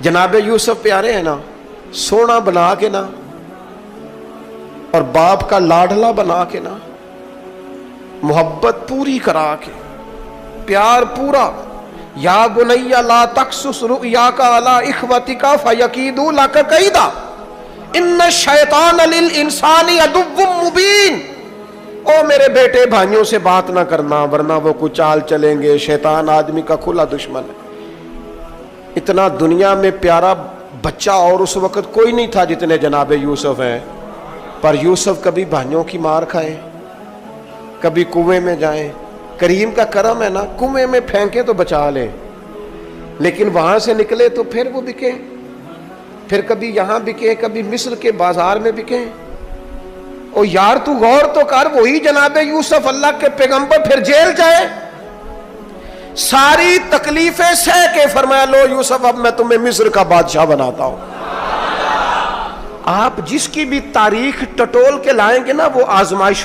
जनाब यूसुफ प्यारे हैं ना, सोना बना के ना और बाप का लाडला बना के ना, मोहब्बत पूरी करा के, प्यार पूरा, या बुनैया ला तक़्सुस रुअयाका अला इख्वतिका फयकीदू लका कैदा इन्न शैतान लिल इंसानी अदुव्वुम मुबीन। ओ मेरे बेटे भाइयों से बात ना करना वरना वो कुछ चाल चलेंगे, शैतान आदमी का खुला दुश्मन है। इतना दुनिया में प्यारा बच्चा और उस वक्त कोई नहीं था जितने जनाब यूसुफ हैं। पर यूसुफ कभी भाइयों की मार खाए, कभी कुएं में जाएं। करीम का करम है ना, कुएं में फेंके तो बचा ले, लेकिन वहां से निकले तो फिर वो बिके, फिर कभी यहां बिके, कभी मिस्र के बाजार में बिके। ओ यार तू गौर तो कर, वही जनाब यूसुफ अल्लाह के पैगंबर फिर जेल जाए, सारी तकलीफें सह के फरमाया लो यूसुफ अब मैं तुम्हें मिस्र का बादशाह बनाता हूं। आप जिसकी भी तारीख टटोल के लाएंगे ना वो आजमाइश